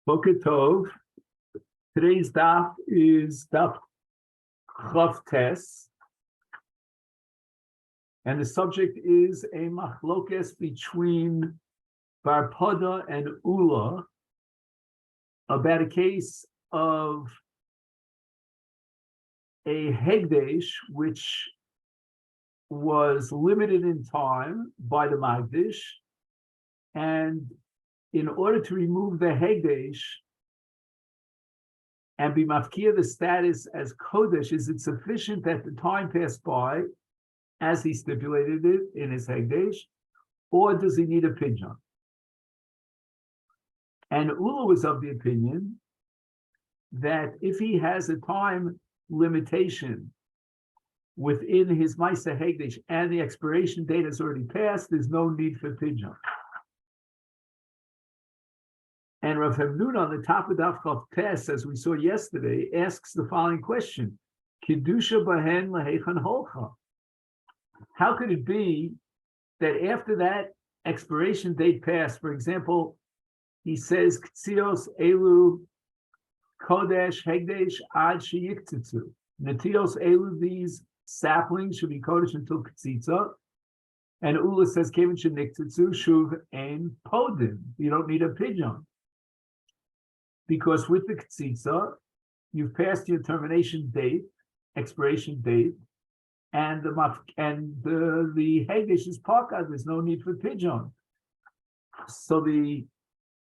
Boker Tov. Today's daf is daf Chav Tes, and the subject is a machlokes between Bar Pada and Ula about a case of a hegdesh which was limited in time by the Magdish, and in order to remove the hegdesh and be mafkia the status as kodesh, is it sufficient that the time passed by as he stipulated it in his hegdesh, or does he need a pidyon? And Ula was of the opinion that if he has a time limitation within his Maisa Hegdesh and the expiration date has already passed, there's no need for pidyon. And Rav Hamnun on the top of Daf Chav Tes, as we saw yesterday, asks the following question: Kedusha bahen lahechan holcha. How could it be that after that expiration date passed, for example, he says Ktzios elu kodesh hegdesh ad sheyiktitzu. Netios elu, these saplings should be kodesh until ktsitza. And Ula says kevin sheniktitzu shuv ein podim. You don't need a pidyon, because with the ktsitza, you've passed your termination date, expiration date, and the hegdesh is pakad. There's no need for pidyon. So the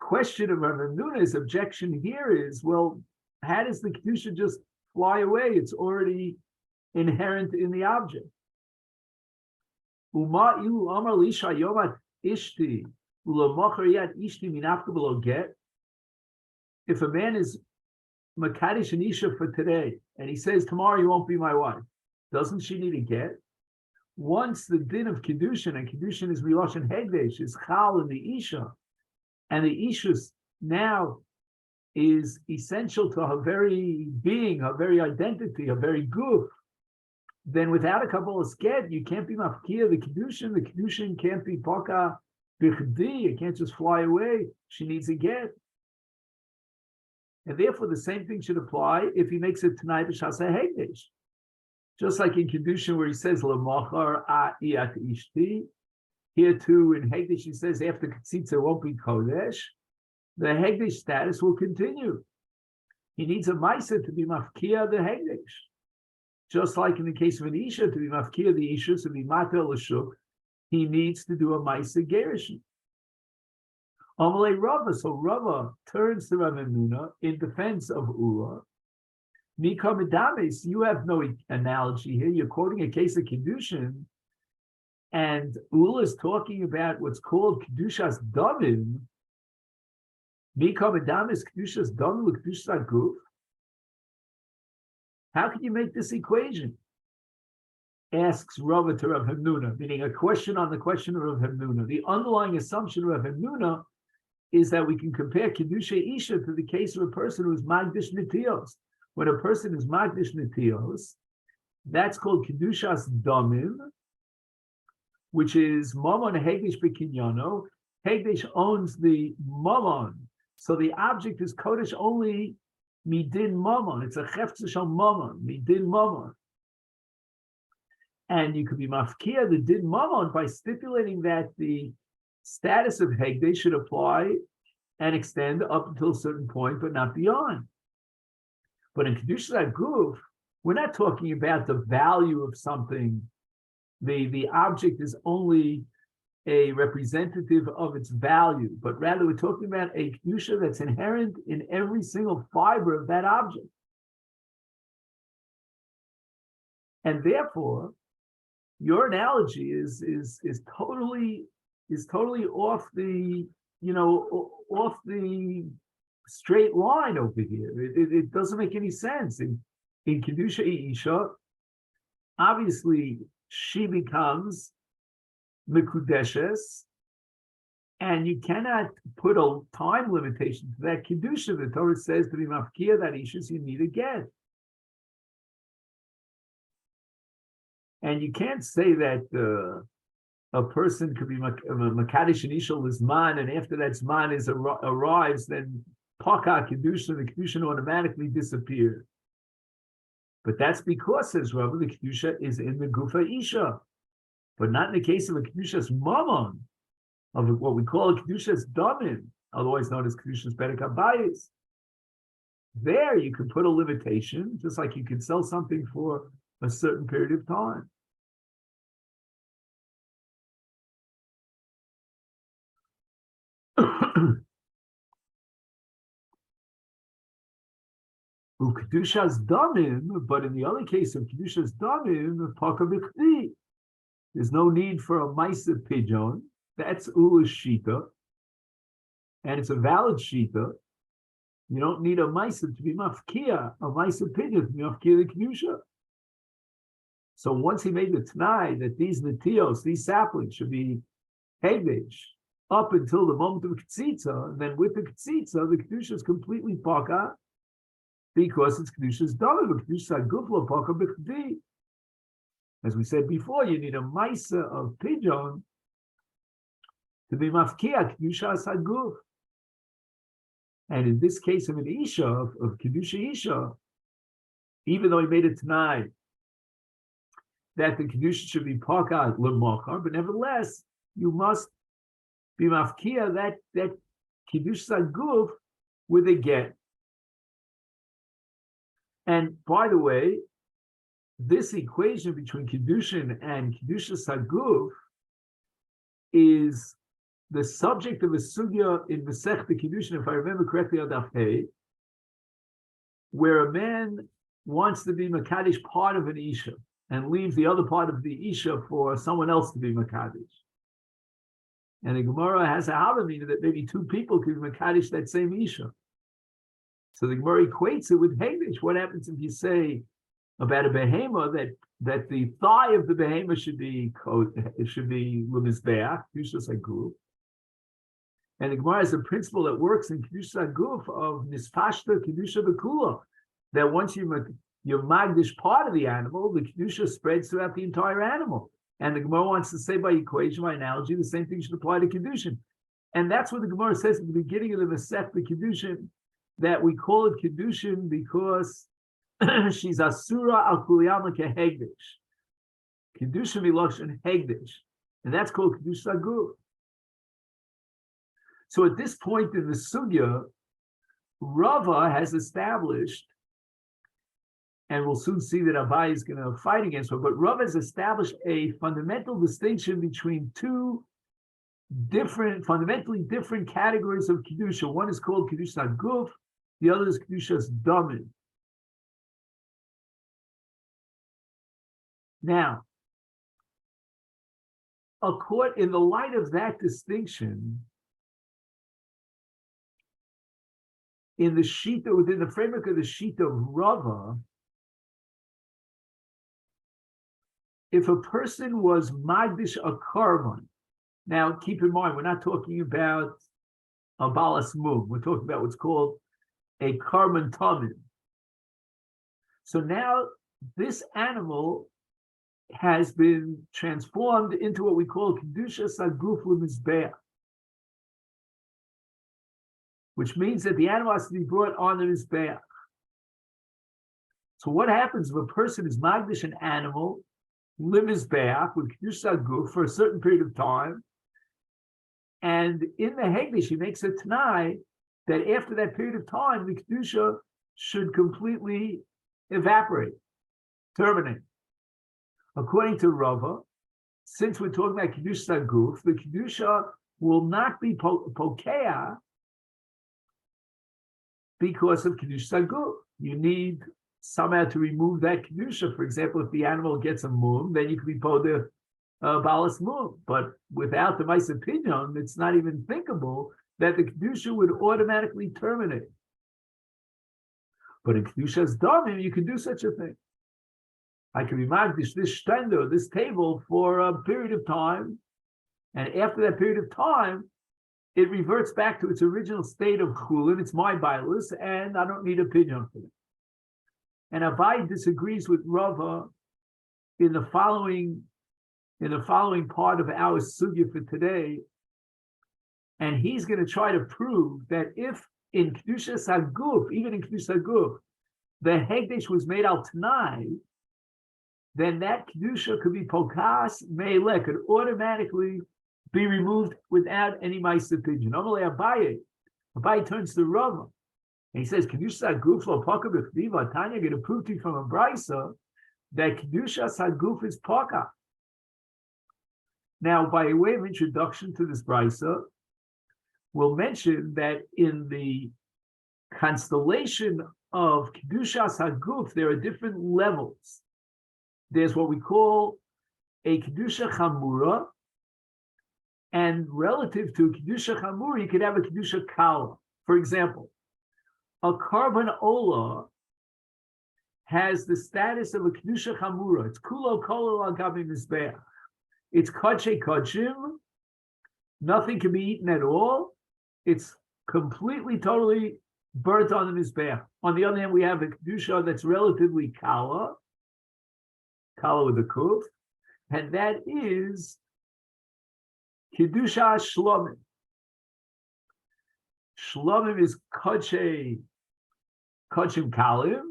question of Rav Hamnun's objection here is, well, how does the kedusha just fly away? It's already inherent in the object. Uma ilu amar lisha yomat ishti ulamachar yad ishti minafka get. If a man is makadish and isha for today, and he says tomorrow you won't be my wife, doesn't she need a get? Once the din of kedushin, and kedushin is miloshen hegdesh, is chal in the isha, and the isha now is essential to her very being, her very identity, her very goof, then without a kabbalas get, you can't be mafkia the kedushin can't be paka bichdi, it can't just fly away, she needs a get. And therefore the same thing should apply if he makes it tonight b'shasa hegdesh. Just like in kedushin where he says lemachar a'iyat ishti, here too in hegdesh he says after ktsitza won't be kodesh, the hegdesh status will continue. He needs a maisa to be mafkia the hegdesh. Just like in the case of an isha, to be mafkia the isha, to be matel l'shuk, he needs to do a maisa gerushin. Amalei Rava, so Rava turns to Rav Hamnun in defense of Ula. Nika medames, you have no analogy here. You're quoting a case of kedushin, and Ula is talking about what's called kedushas damim. Nika medames kedushas damim kedushas guf. How can you make this equation? Asks Rava to Rav Hamnun, meaning a question on the question of Rav Hamnun. The underlying assumption of Rav Hamnun is that we can compare kedusha isha to the case of a person who is magdish netios. When a person is magdish netios, that's called kedushas damim, which is mamon hegdesh b'kinyano. Hegdesh owns the mamon, so the object is kodesh only midin mamon. It's a chefza shel mamon, midin mamon. And you could be mafkia the din mamon by stipulating that the status of hegdesh should apply and extend up until a certain point, but not beyond. But in kedusha guf, we're not talking about the value of something. The object is only a representative of its value, but rather we're talking about a kedusha that's inherent in every single fiber of that object. And therefore, your analogy is totally off the off the straight line over here. It doesn't make any sense. In kedusha isha, obviously she becomes mekudeshes, and you cannot put a time limitation to that kedusha. The Torah says to be mafkia that isha, you need a get. And you can't say that a person could be Makadish and Ishal Zman, and after that Zman arrives, then paka kedusha, the kedusha automatically disappeared. But that's because, says Rabbi, the kedusha is in the gufa isha, but not in the case of a kedusha's mammon, of what we call a kedusha's damin, otherwise known as kedusha's bedek habayis. There you can put a limitation, just like you can sell something for a certain period of time. Kedusha's damim, but in the other case of kedusha's damim, paka b'chdi, there's no need for a maisa pigeon. That's ula's shita, and it's a valid shita. You don't need a maisa to be mafkia, a maisa pigeon to be mafkia the kedusha. So once he made the t'nai that these netios, these saplings, should be hegdish up until the moment of ketzitza, and then with the ketzitza, the kedusha is completely paka, because it's kedusha's damim, kedusha's gufla paka b'chdi. As we said before, you need a maisa of pigeon to be mafkia kedusha's haguf. And in this case of an isha, of kedusha isha, even though he made it tonight that the kedusha should be paka l'mochar, but nevertheless you must be mafkia that kedusha's haguf with a get. And by the way, this equation between Kiddushin and Kedushas Haguf is the subject of a sugya in Masechet Kiddushin, if I remember correctly, on Daf Hey, where a man wants to be Makadish part of an Isha and leaves the other part of the Isha for someone else to be Makadish. And the Gemara has a Havamina that maybe two people could be Makadish that same Isha. So the Gemara equates it with Hegdish. What happens if you say about a behema that the thigh of the behema should be l'mizbeach, Kedushas Haguf, and the Gemara has a principle that works in Kedushas Haguf of nisfashta Kedusha b'kula, that once you magdish part of the animal, the Kedusha spreads throughout the entire animal. And the Gemara wants to say by equation, by analogy, the same thing should apply to Kedushin. And that's what the Gemara says at the beginning of the Masechet Kedushin, that we call it Kedushin because she's Asura al Kuliyama Kehegdish. Kedushin Miloshin Hegdish. And that's called Kedush Haguf. So at this point in the Sugya, Rava has established, and we'll soon see that Abai is going to fight against her, but Rava has established a fundamental distinction between two fundamentally different categories of Kedusha. One is called Kedush Haguf, the other is Kedushas Damin. Now, in the light of that distinction, in the Shita, within the framework of the Shita of Rava, if a person was Magdish a Karban, now keep in mind, we're not talking about a Balas Mum, we're talking about what's called a Karban Tamid. So now this animal has been transformed into what we call Kedushas Haguf L'Mizbeach, which means that the animal has to be brought on the Mizbeach. So what happens if a person is Magdish an animal, L'Mizbeach, with Kedushas Haguf for a certain period of time, and in the Hegdish he makes a T'nai that after that period of time, the Kedusha should completely evaporate, terminate. According to Rava, since we're talking about Kedushas Haguf, the Kedusha will not be pokeah because of Kedushas Haguf. You need somehow to remove that Kedusha. For example, if the animal gets a mum, then you can be podeh balas mum. But without the Maisa Pidyon, it's not even thinkable that the Kedusha would automatically terminate. But in Kedushas Damim, you can do such a thing. I can be magdish this stender, this table, for a period of time, and after that period of time, it reverts back to its original state of chulin. It's my bilus, and I don't need a pigeon for it. And Abai disagrees with Rava in the following part of our sugya for today, and he's going to try to prove that if in Kedushas Haguf, even in Kedushas Haguf, the Hegdesh was made al Tanai, then that Kedusha could be Pokas Me'eleh, could automatically be removed without any Ma'aseh Pidyon. Normally Abaye turns to Rava, and he says, Kedushas Haguf lo Poka b'chdiva. Tanya going to prove to you from a Brisa that Kedushas Haguf is Poka. Now, by way of introduction to this Brisa, we'll mention that in the constellation of Kedushas Haguf, there are different levels. There's what we call a Kedusha Chamura, and relative to Kedusha Chamura, you could have a Kedusha Kala. For example, a Karban Ola has the status of a Kedusha Chamura. It's Kulo Kolo Agabi Mizbeach. It's Kodshe Kodshim. Nothing can be eaten at all. It's completely, totally burnt on the Mizbeach. On the other hand, we have a Kedusha that's relatively Kala with a Kuf, and that is Kedusha Shlomim. Shlomim is Kodshim Kalim,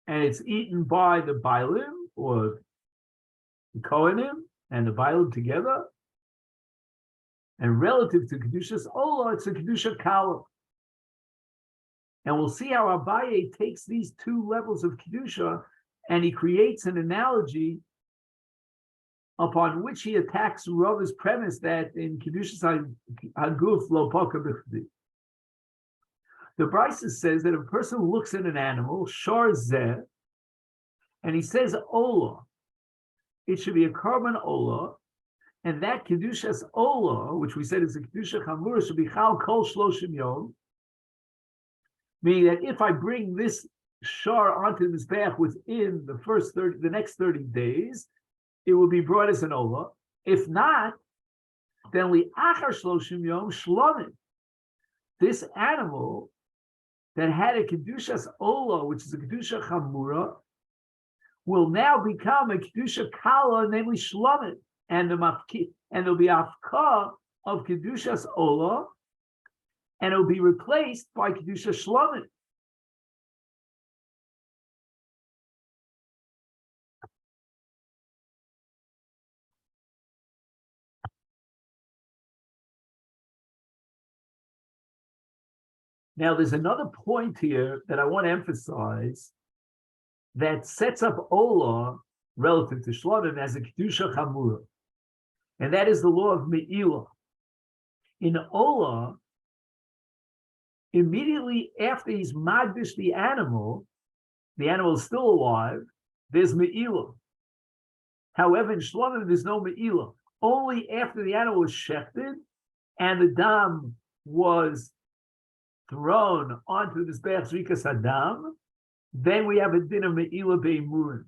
and it's eaten by the Bailim, or the Kohanim, and the Bailim together. And relative to Kedushas Ola, it's a Kedusha Kala. And we'll see how Abaye takes these two levels of Kedusha and he creates an analogy upon which he attacks Rava's premise that in Kedushas Haguf lo Poka b'chdi. The Brisa says that if a person looks at an animal, Shar Zeh, and he says Ola, it should be a Karban Ola, and that Kedushas Ola, which we said is a Kedusha Chamura, should be Chal Kol Shloshim Yom, meaning that if I bring this Shar onto the Mizbeach within the next 30 days, it will be brought as an Ola. If not, then Li Achar Shloshim Yom Shlomim. This animal that had a Kedushas Ola, which is a Kedusha Chamura, will now become a Kedusha Kala, namely Shlomim. And there'll be Afka of Kedushas Ola, and it'll be replaced by Kedusha Shlomim. Now, there's another point here that I want to emphasize that sets up Ola relative to Shlomim as a Kedusha Chamura. And that is the law of Me'ilah. In Ola, immediately after he's magdish the animal is still alive, there's Me'ilah. However, in Shlomim, there's no Me'ilah. Only after the animal was shechted and the dam was thrown onto the Mizbeach Zrikas Hadam, then we have a din of Me'ilah Be'imurim.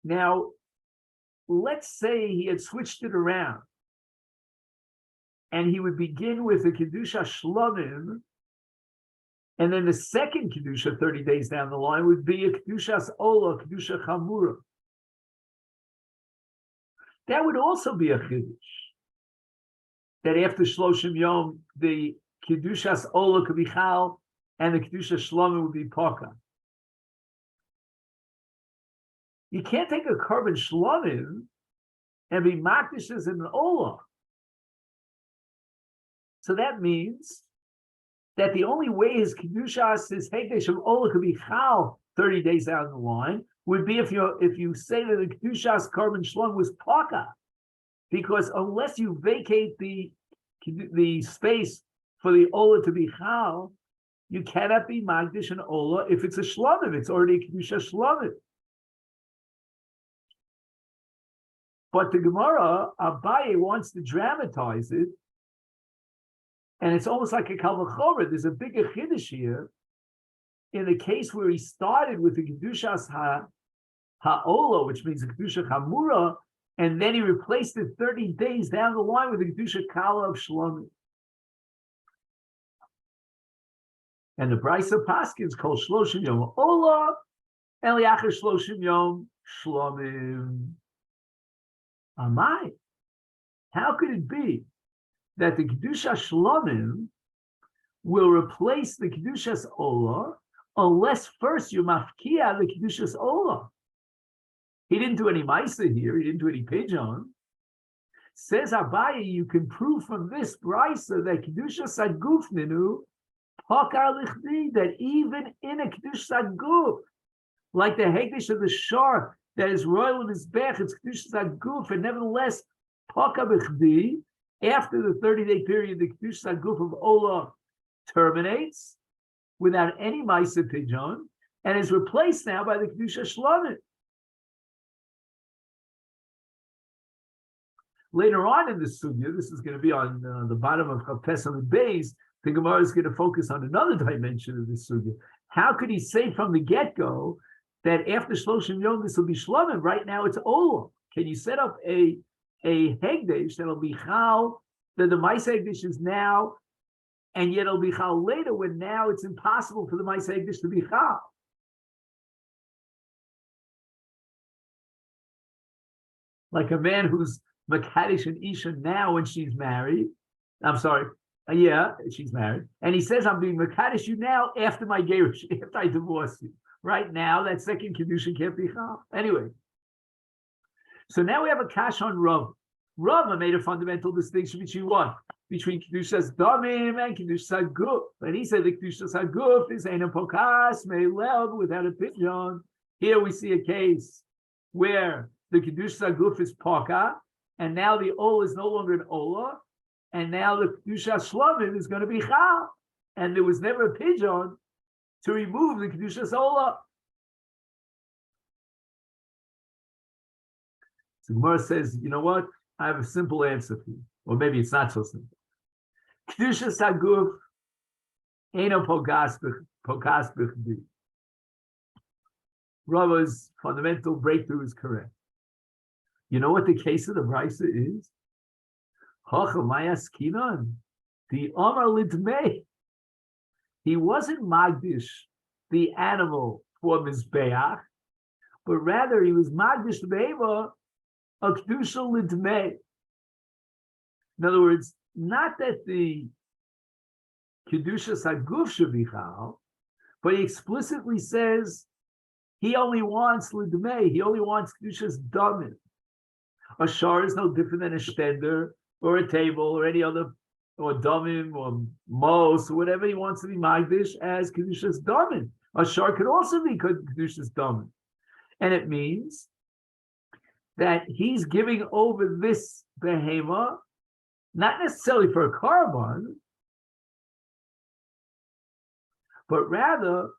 Now, let's say he had switched it around, and he would begin with the Kedusha Shlomim, and then the second Kedusha 30 days down the line would be a Kedushas Ola, Kedusha Chamura. That would also be a Chiddush, that after Shloshim Yom, the Kedushas Ola could be Chal, and the Kedusha Shlomim would be Poka. You can't take a Karban Shlomim and be Makdish as an Ola. So that means that the only way his Kedushas, his Hekdesh of Ola could be Chal 30 days down the line would be if you say that the Kedushas Karban Shlom was Paka. Because unless you vacate the space for the Ola to be Chal, you cannot be Magdish and Ola if it's a Shlomim. It's already a Kedusha Shlomim. But the Gemara, Abaye wants to dramatize it, and it's almost like a Kal V'chomer. There's a bigger Chiddush here. In the case where he started with the Kedushas Ha'ola, which means the Kedusha Chamura, and then he replaced it 30 days down the line with the Kedusha Kala of Shlomim. And the Brisa Paskins called Shloshim Yom Ola, and Liachar Shloshim Yom Shlomim. Amai. How could it be that the Kedusha Shlomim will replace the Kedushas Ola unless first you mafkia the Kedushas Ola? He didn't do any Maisa here. He didn't do any Pigeon. Says Abaye, you can prove from this brisa that Kedushas Aguf Ninu Pakar Lichdi, that even in a Kedushas Aguf, like the Hekdesh of the Shar that is royal in his back, it's Kedushas Aguf, and nevertheless Pakar Lichdi, after the 30-day period, the Kedushas Aguf of Ola terminates without any Maisa Pigeon and is replaced now by the Kedusha Shlomim. Later on in the sugya, this is going to be on the bottom of Chafes and Beis, the Gemara is going to focus on another dimension of this sugya. How could he say from the get-go that after Shloshim Yom this will be Shlomim? Right now it's Ola. Can you set up a Hegdesh that'll be Chal, that the Maisa Hegdesh is now, and yet it'll be Chal later, when now it's impossible for the Maisa Hegdesh to be Chal? Like a man who's Makadish and Isha now when she's married. I'm sorry. Yeah, she's married. And he says, I'm being Makadish you now after my Gerish, after I divorce you. Right now, that second Kedusha can't be Chal. Anyway. So now we have a Kash on Rav. Rava made a fundamental distinction between what? Between Kedushas Damim and Kedushas Haguf. And he said the Kedushas Haguf is Ein Pokas, Me'lev, without a pigeon. Here we see a case where the Kedushas Haguf is Poka, and now the Ola is no longer an Ola, and now the Kedushas Shlomim is going to be Chal. And there was never a pigeon to remove the Kedushas Ola. So Gemara says, you know what? I have a simple answer for you. Or maybe it's not so simple. Kedushas Haguf Eino Pokas B'chdi. Rava's fundamental breakthrough is correct. You know what the case of the Brisa is? The Omar Lidmei. He wasn't Magdish, the animal, for Mizbeach, but rather he was Magdish Beva, a Kedusha Lidmei. In other words, not that the Kedushas Haguf should be Chal, but he explicitly says he only wants Lidmei, he only wants Kedushas Damim. A shar is no different than a shtender or a table or any other, or damim or mos or whatever he wants to be magdish as kedushas damim. A shar could also be kedushas damim, and it means that he's giving over this behema not necessarily for a korban, but rather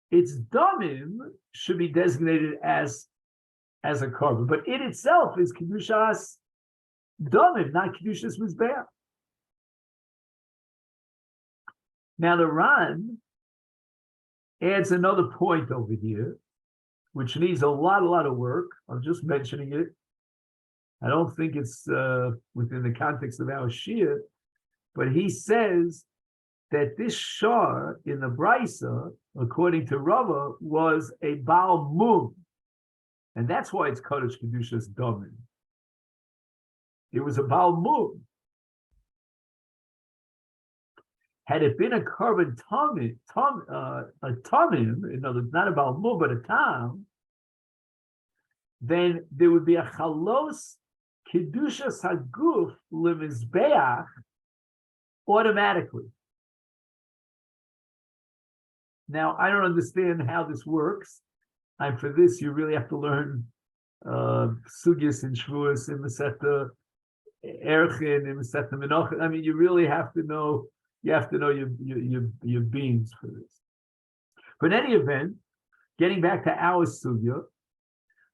its damim should be designated as a korban, but it itself is kedushas damim, not kedushas mizbeach. Now the Ran adds another point over here, which needs a lot of work. I'm just mentioning it. I don't think it's within the context of our shir, but he says that this shar in the Brisa, according to Rava, was a Baal Mum. And that's why it's Kodesh Kedushas Damim. It was a Baal Mum. Had it been a korban tamim, a tamim, in other words, not a Baal Mum, but a tam, then there would be a chalos Kedushas Haguf lemizbeach automatically. Now, I don't understand how this works. And for this, you really have to learn sugyas and shvuas in Masechet Erchin, in Masechet Menachem. I mean, you really have to know. You have to know your beams for this. But in any event, getting back to our sugya,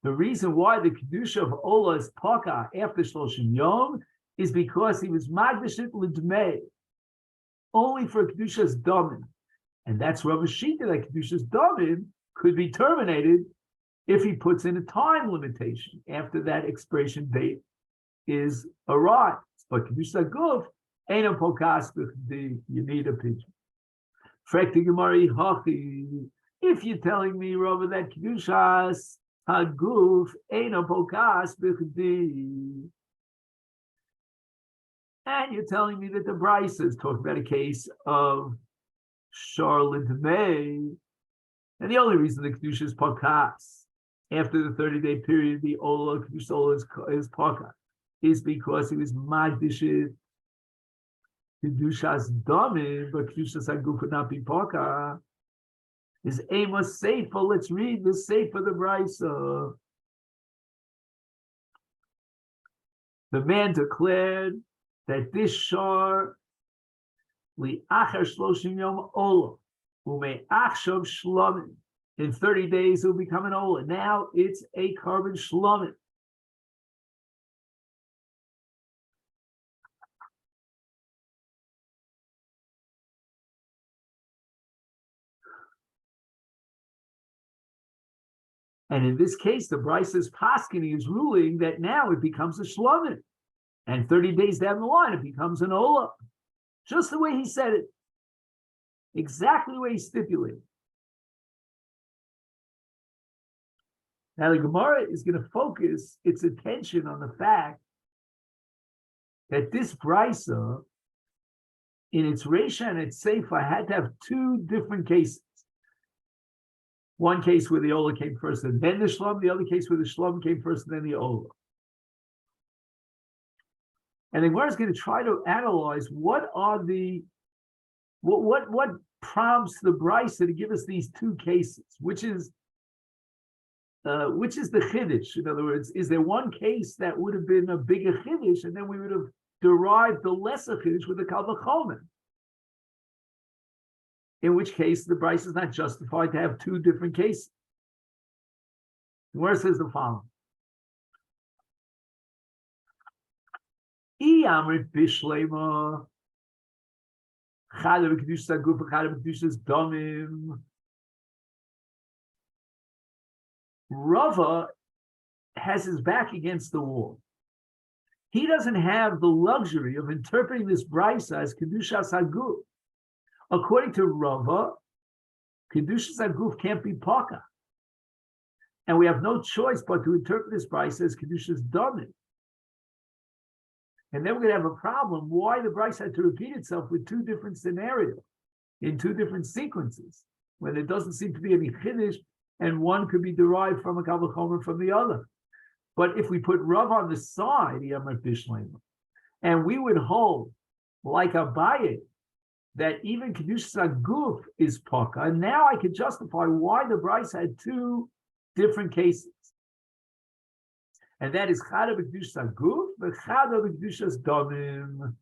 the reason why the kedusha of Ola is paka after Shloshim Yom is because he was magdashit l'dmei, only for kedusha's damin, and that's Rav Shita that kedusha's damin could be terminated if he puts in a time limitation after that expiration date is arrived. But Kedusha Guf ain't a pokas, you need a pigeon. If you're telling me, Robert, that Kedushas Haguf ain't a pokas, And you're telling me that the Bryce is talking about a case of Charlotte May, and the only reason the Kedusha is Pakas after the 30-day period, the Ola Kedusha Ola is Pakas, is because he was Magdishit Kedushas Damim, but Kedushas Aguf would not be Pakas. Is Amos Sefer? Let's read the Sefer the Bryce. The man declared that this shar li'achar shloshim yom ola u'me'achshav shlomim. In 30 days, it will become an ola. Now it's a carbon shlomim. And in this case, the Bryce's Paskini is ruling that now it becomes a shlomim. And 30 days down the line, it becomes an ola. Just the way he said it. Exactly the way he stipulated. Now the Gemara is going to focus its attention on the fact that this Brisa, in its Reisha and its Seifa, had to have two different cases. One case where the Ola came first and then the Shlom, the other case where the Shlom came first and then the Ola. And the Gemara is going to try to analyze what prompts the Brisa to give us these two cases, which is the Chiddush. In other words, is there one case that would have been a bigger Chiddush, and then we would have derived the lesser Chiddush with the Kal V'chomer? In which case, the Brisa is not justified to have two different cases. The Gemara says the following. Rava has his back against the wall. He doesn't have the luxury of interpreting this brisa as Kedushas Haguf. According to Rava, Kedushas Haguf can't be Paka. And we have no choice but to interpret this brisa as Kedushas Damim. And then we're going to have a problem why the Bryce had to repeat itself with two different scenarios, in two different sequences, when there doesn't seem to be any Chiddush, and one could be derived from a Kal V'chomer from the other. But if we put Rav on the side, and we would hold, like Abaye, that even Kedushas Haguf is Paka, and now I could justify why the Bryce had two different cases. And that is Chada b'Kedushas Haguf, but Chada b'Kedushas Damim.